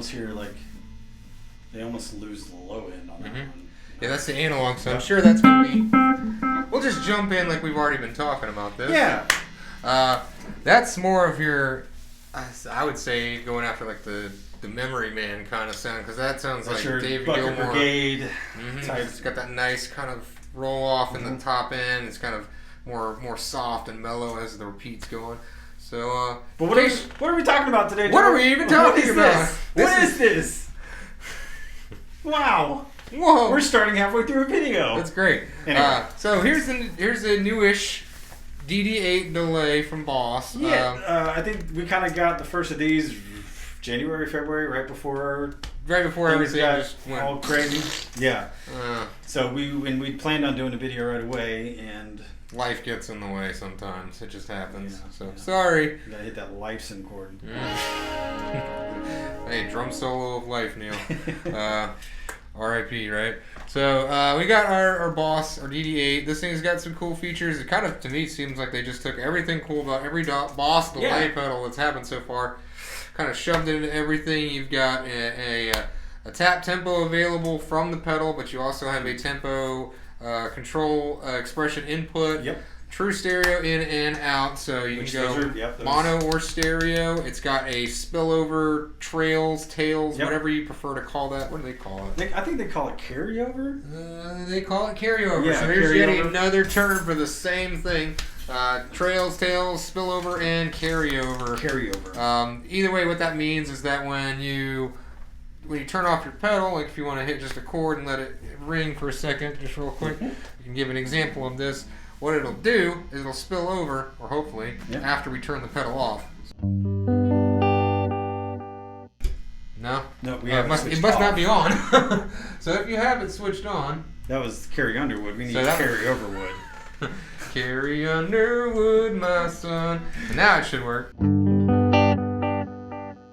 almost hear like they almost lose the low end on that one. Yeah, that's the analog, so I'm sure that's going to be... We'll just jump in like we've already been talking about this. Yeah. That's more of your, I would say, going after like the Memory Man kind of sound, because that sounds that's like your David Bucket Gilmour. Brigade type. It's got that nice kind of roll off in the top end. It's kind of more soft and mellow as the repeats go on. So, but what are we talking about today? What are we even talking about? What is this? Wow. Whoa. We're starting halfway through a video. That's great. Anyway. So here's a newish DD-8 delay from Boss. Yeah, I think we kind of got the first of these January, February, right before everything just went all crazy. Yeah. So when we planned on doing a video right away, and life gets in the way sometimes. It just happens. Sorry. You gotta hit that Leitz chord. Hey, drum solo of life, Neil. R.I.P. Right? So we got our Boss, our DD-8. This thing's got some cool features. It kind of, to me, seems like they just took everything cool about every Boss delay pedal that's happened so far, kind of shoved it into everything. You've got a tap tempo available from the pedal, but you also have a tempo control expression input. Yep. True stereo in and out, so you can go mono or stereo. It's got a spillover, trails, tails, whatever you prefer to call that. What do they call it? I think they call it carryover. They call it carryover. Yeah, so there's yet another term for the same thing. Trails, tails, spillover, and carryover. Either way, what that means is that when you turn off your pedal, like if you want to hit just a chord and let it ring for a second, just real quick, you can give an example of this. What it'll do is it'll spill over, or hopefully, after we turn the pedal off. No? No, it must not be on. So if you have it switched on... That was Carrie Underwood. We need Carrie Overwood. Carrie Underwood, my son. And now it should work.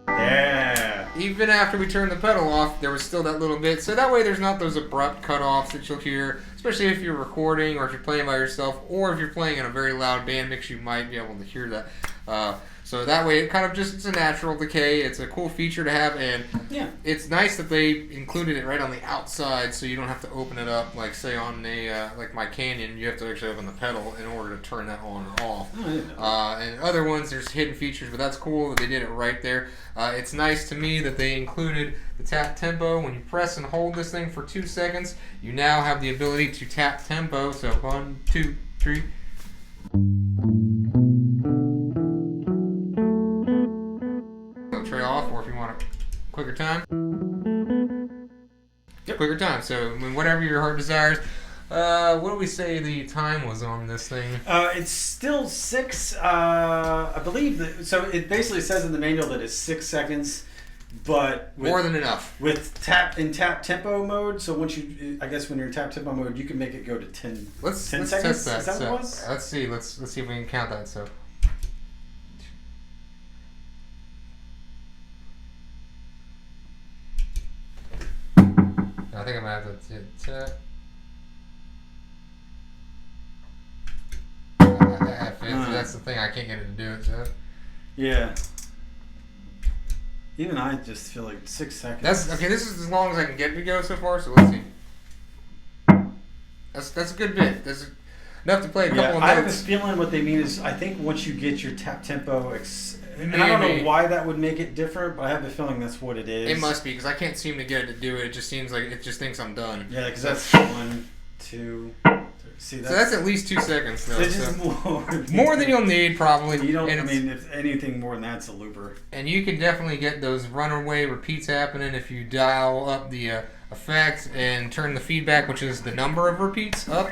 Yeah. Even after we turned the pedal off, there was still that little bit. So that way there's not those abrupt cutoffs that you'll hear, especially if you're recording or if you're playing by yourself, or if you're playing in a very loud band mix, you might be able to hear that. So that way it kind of it's a natural decay. It's a cool feature to have, and it's nice that they included it right on the outside, so you don't have to open it up like say on a like my Canyon, you have to actually open the pedal in order to turn that on or off. And other ones, there's hidden features, but that's cool that they did it right there. It's nice to me that they included the tap tempo. When you press and hold this thing for 2 seconds, you now have the ability to tap tempo. So 1, 2, 3. Trail off, or if you want a quicker time, quicker time. So whatever your heart desires. What do we say the time was on this thing? It's still 6. I believe so it basically says in the manual that it's 6 seconds, but more than enough with tap tempo mode. So once I guess when you're in tap tempo mode, you can make it go to 10. Let's seconds. Test that. Is that what it was? Let's see. Let's see if we can count that. So. I think I'm gonna have to tap. That's the thing. I can't get it to do it. So. Yeah. Even I just feel like 6 seconds. That's okay. This is as long as I can get it to go so far. So let's see. That's a good bit. That's enough to play a couple of notes. I have this feeling what they mean is I think once you get your tap tempo. And I don't know why that would make it different, but I have a feeling that's what it is. It must be, because I can't seem to get it to do it. It just seems like it just thinks I'm done. Yeah, because that's 1, 2, 3. See, so that's at least 2 seconds, though. It's just more than you'll need, probably. You don't. If anything more than that's a looper. And you can definitely get those runaway repeats happening if you dial up the effect and turn the feedback, which is the number of repeats, up.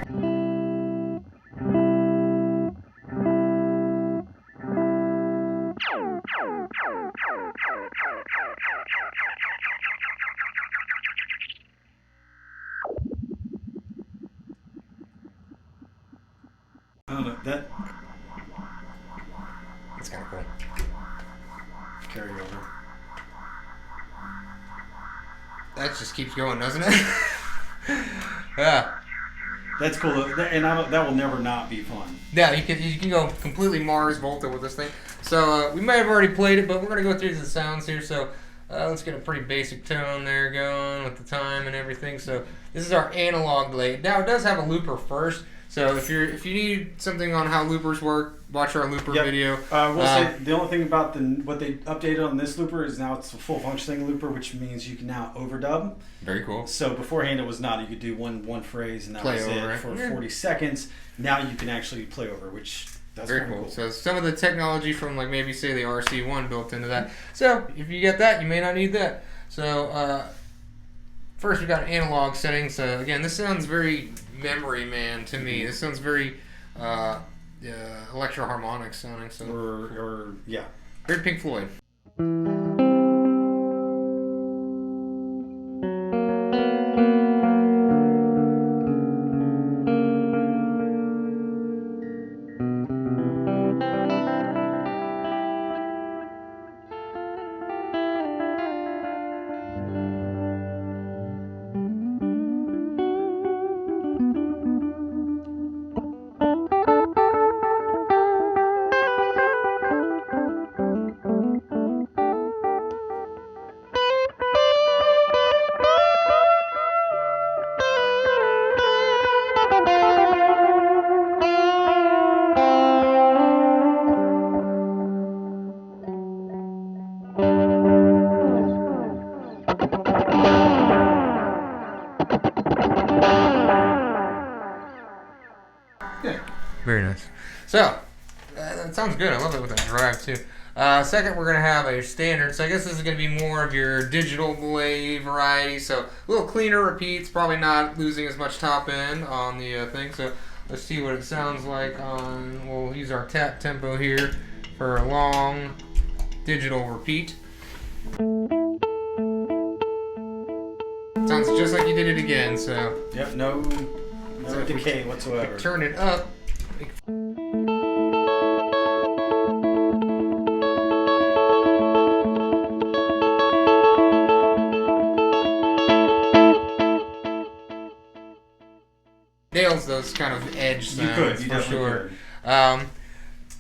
I don't know, That's kind of cool. Carry over. That just keeps going, doesn't it? Yeah. That's cool, and that will never not be fun. Yeah, you can go completely Mars Volta with this thing. So we might have already played it, but we're going to go through the sounds here. So Let's get a pretty basic tone there going with the time and everything. So this is our analog delay. Now it does have a looper first. So if you need something on how loopers work, watch our looper video. We'll say the only thing about what they updated on this looper is now it's a full functioning looper, which means you can now overdub. Very cool. So beforehand it was not. You could do one phrase and that was it for 40 seconds. Now you can actually play over, which that's very cool. So some of the technology from like maybe say the RC1 built into that. So if you get that, you may not need that. So first we got analog settings. So again, this sounds very memory man to me. This sounds very electro-harmonic sounding. So or yeah, very Pink Floyd. Very nice. So, that sounds good. I love it with that drive, too. Second, we're going to have a standard. So I guess this is going to be more of your digital delay variety. So, a little cleaner repeats. Probably not losing as much top end on the thing. So, let's see what it sounds like on... We'll use our tap tempo here for a long digital repeat. Sounds just like you did it again, so... Yep, no decay whatsoever. Turn it up. Nails those kind of edge sounds for sure. And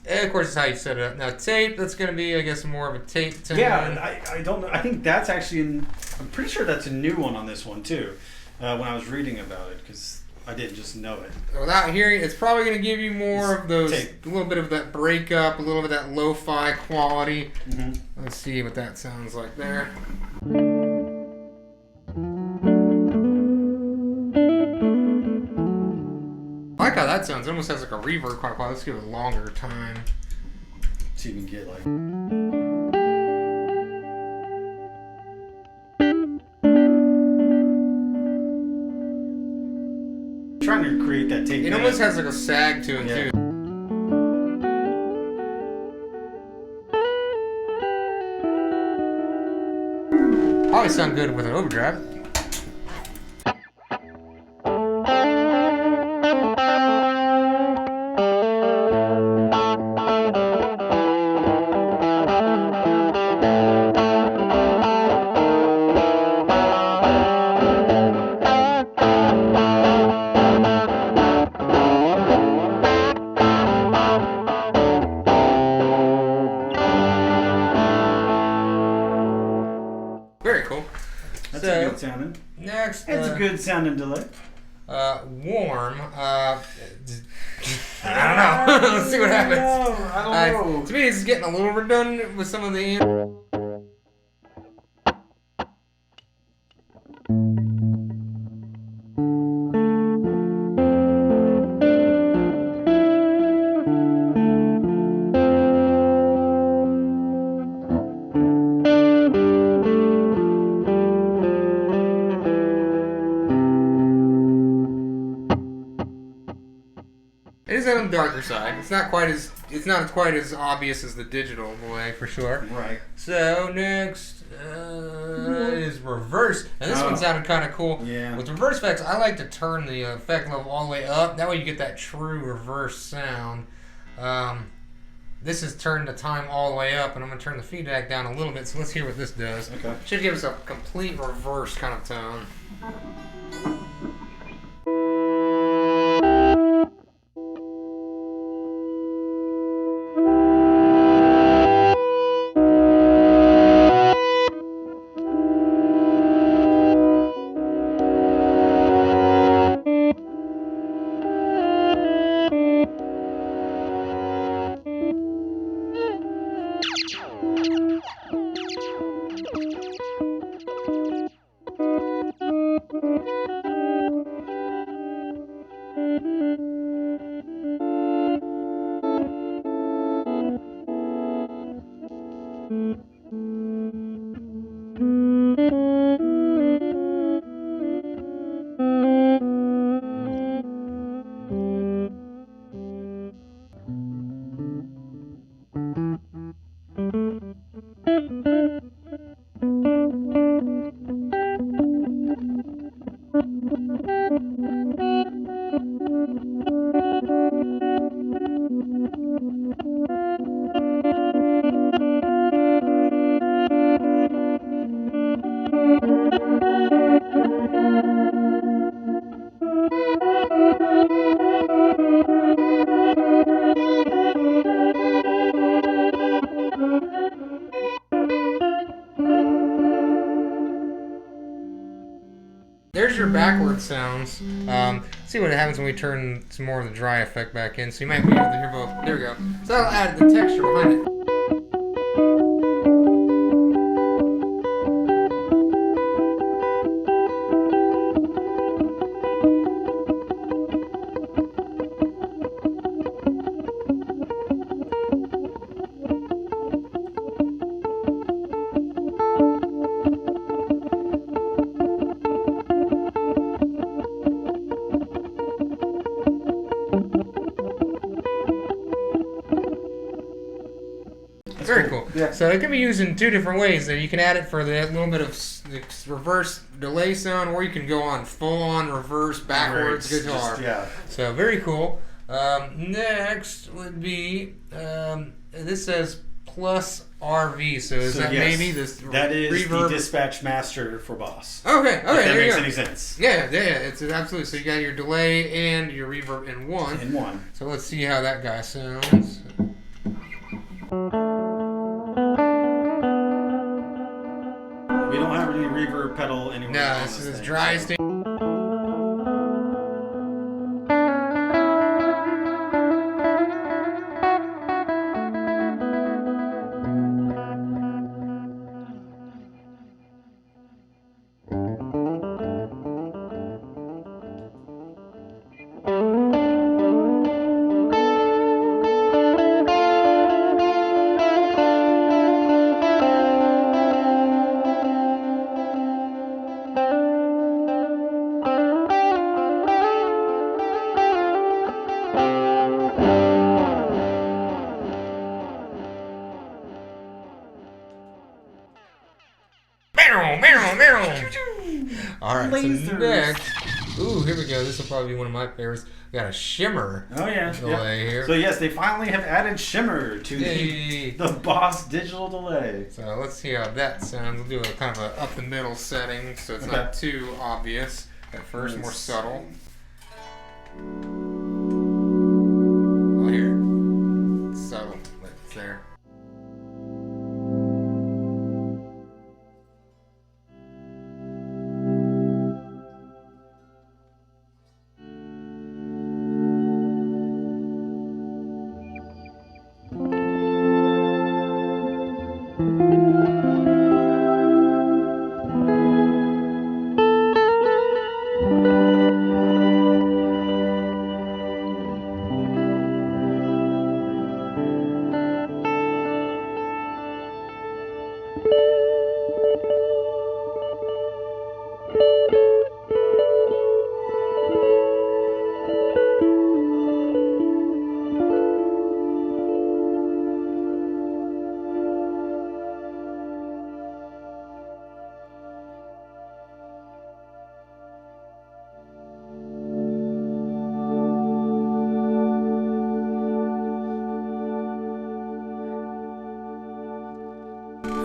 of course, it's how you set it up. Now, tape, that's going to be, I guess, more of a tape tone. Yeah, I don't know. I think that's actually, I'm pretty sure that's a new one on this one, too, when I was reading about it, because I didn't just know it. Without hearing, it's probably going to give you more of those, tape. A little bit of that breakup, a little bit of that lo-fi quality. Mm-hmm. Let's see what that sounds like there. I like how that sounds. It almost has like a reverb quite well. Let's give it a longer time. So you can get like... Trying to create that tape. It almost has like a sag to it too. Probably sound good with an overdrive. Very cool. That's a good sounding. Next, it's a good sounding delay. Warm. I don't know. Let's see what happens. I don't know. To me, it's getting a little redundant with some of the. It is on the darker side. It's not quite as obvious as the digital delay for sure. Right. So next is reverse, and this one sounded kind of cool. Yeah. With reverse effects, I like to turn the effect level all the way up. That way you get that true reverse sound. This is turned the time all the way up, and I'm going to turn the feedback down a little bit. So let's hear what this does. Okay. Should give us a complete reverse kind of tone. There's your backward sounds. See what happens when we turn some more of the dry effect back in. So you might be able to hear both. There we go. So that'll add the texture behind it. Very cool. Yeah. So it can be used in two different ways. That you can add it for the little bit of reverse delay sound, or you can go on full-on reverse backwards guitar. Just, yeah. So very cool. Next would be this says plus RV. So is that yes, maybe this that is reverb? the dispatch master for Boss. Okay. If that there makes you go. any sense. Yeah. It's absolutely. So you got your delay and your reverb in one. In one. So let's see how that guy sounds. We don't have any reverb pedal anywhere. No, this is dry state. Alright, so next, here we go. This will probably be one of my favorites. We got a Shimmer delay here. So yes, they finally have added Shimmer to the Boss digital delay. So let's see how that sounds. We'll do a kind of a up the middle setting, so it's not too obvious at first, more subtle. Oh, here, it's subtle, but it's there.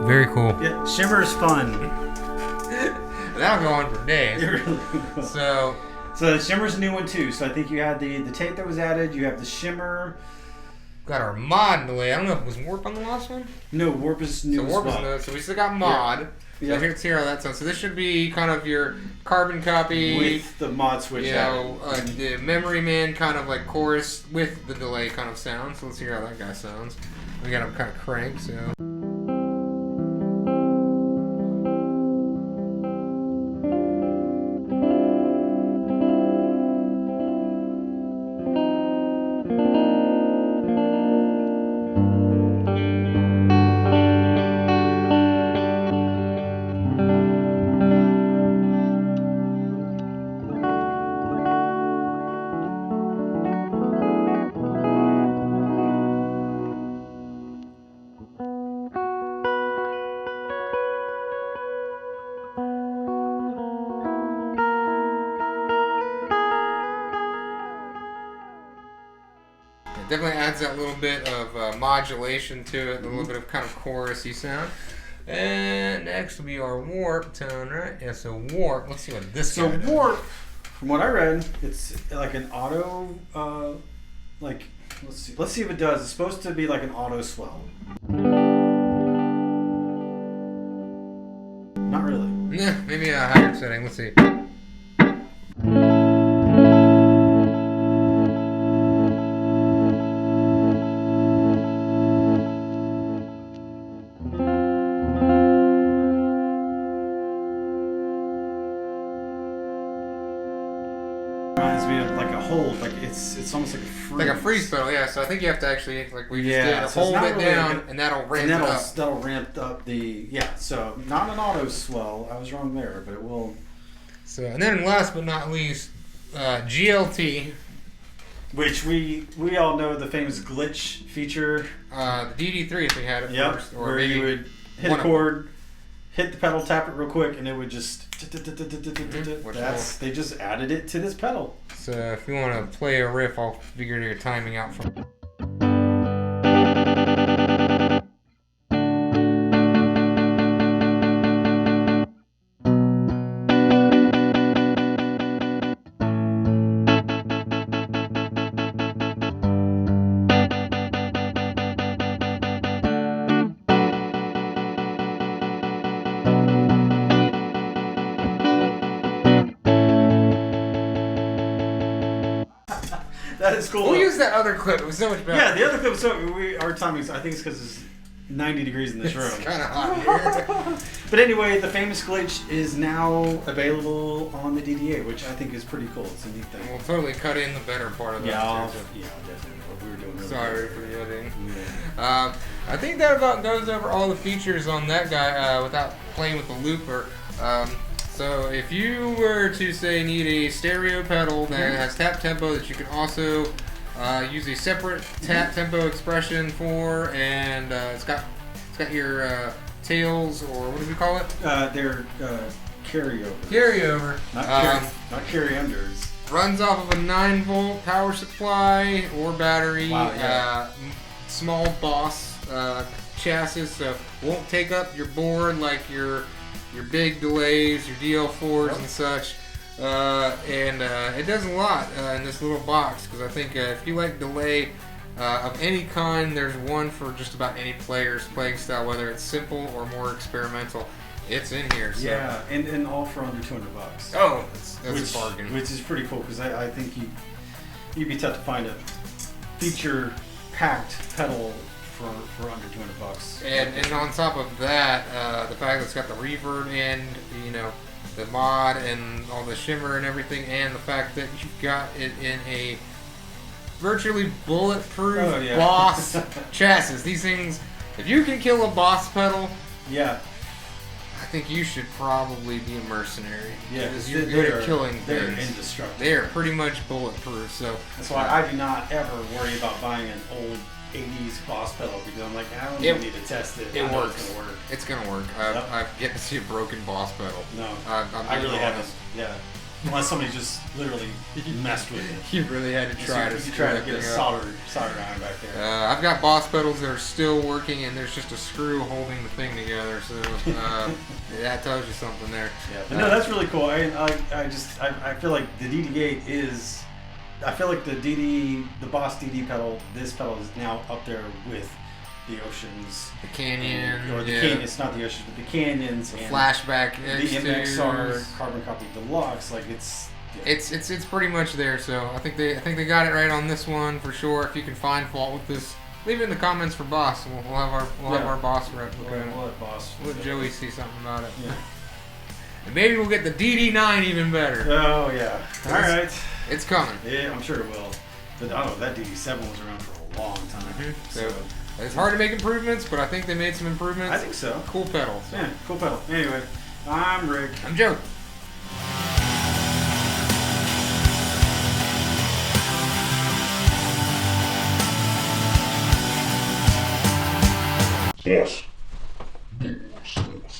Very cool. Yeah, Shimmer is fun. That'll go on for days. So Shimmer's a new one too. So I think you had the tape that was added. You have the Shimmer. Got our mod delay. I don't know if it was Warp on the last one. No, Warp is new. So Warp is new. So we still got mod. Yeah. So let's hear how that sounds. So this should be kind of your carbon copy with the mod switch. The Memory Man kind of like chorus with the delay kind of sound. So let's hear how that guy sounds. We got him kind of cranked. So. Definitely adds that little bit of modulation to it, a little bit of kind of chorusy sound. And next will be our warp tone, right? Yeah, so warp. Let's see what this guy does. Warp, from what I read, it's like an auto, like, let's see if it does. It's supposed to be like an auto swell. Not really. Yeah, maybe a higher setting. Let's see. Reminds me of like a hold, like it's almost like a freeze. Like a freeze pedal, yeah. So I think you have to actually, like we just did, so hold it really down, and that'll ramp it up. That'll ramp up the, so not an auto swell. I was wrong there, but it will. So, and then last but not least, GLT. Which we all know the famous glitch feature. The DD-3 if we had it first. Or where maybe you would hit a chord, hit the pedal, tap it real quick, and it would just... They just added it to this pedal. So if you want to play a riff, I'll figure your timing out from... That is cool. We'll use that other clip. It was so much better. Yeah, the other clip was so... Our timing, I think it's because it's 90 degrees in this room. It's kind of hot here. But anyway, the famous glitch is now available on the DD-8, which I think is pretty cool. It's a neat thing. We'll totally cut in the better part of that. Yeah, definitely. What we were doing. Sorry for the editing. Yeah. I think that about goes over all the features on that guy without playing with the looper. So if you were to say need a stereo pedal that has tap tempo that you can also use a separate tap tempo expression for, and it's got your tails, or what do we call it? They're carryover. Carryover. Not carry unders. Runs off of a 9-volt power supply or battery. Wow, Small Boss chassis, so won't take up your board like your big delays, your DL4s and such. It does a lot in this little box, because I think if you like delay of any kind, there's one for just about any player's playing style, whether it's simple or more experimental. It's in here. So. Yeah, and all for under $200. Oh, that's a bargain. Which is pretty cool, because I think you'd be tough to find a feature-packed pedal for under $200. And on top of that, the fact that it's got the reverb and the mod and all the shimmer and everything, and the fact that you've got it in a virtually bulletproof Boss chassis. These things, if you can kill a Boss pedal, I think you should probably be a mercenary. Yeah, because you're good at killing things. They're indestructible. They are pretty much bulletproof. So that's why I do not ever worry about buying an old 80s Boss pedal, because I'm like, I don't even need to test it. It works. It's gonna work. I've yet to see a broken Boss pedal. No, I really haven't. Yeah, unless somebody just literally messed with it. You really had to try to. You try to get a solder iron back there. I've got Boss pedals that are still working, and there's just a screw holding the thing together. So that tells you something there. Yeah, but no, that's really cool. I feel like the DD-8 is. I feel like the Boss DD pedal, this pedal is now up there with the Oceans. The Canyon. Or the Canyon, it's not the Oceans, but the Canyons. The Flashback The MXR Carbon Copy Deluxe. Like it's pretty much there, so I think they got it right on this one for sure. If you can find fault with this, leave it in the comments for Boss. We'll have our Boss rep look at it. We'll let Boss. We'll let Joey see something about it. Yeah. And maybe we'll get the DD-9 even better. Oh yeah. All right. It's coming. Yeah, I'm sure it will. But I don't know, that DD-7 was around for a long time. So it's hard to make improvements, but I think they made some improvements. I think so. Cool pedal. So. Yeah, cool pedal. Anyway, I'm Rick. I'm Joe. Yes.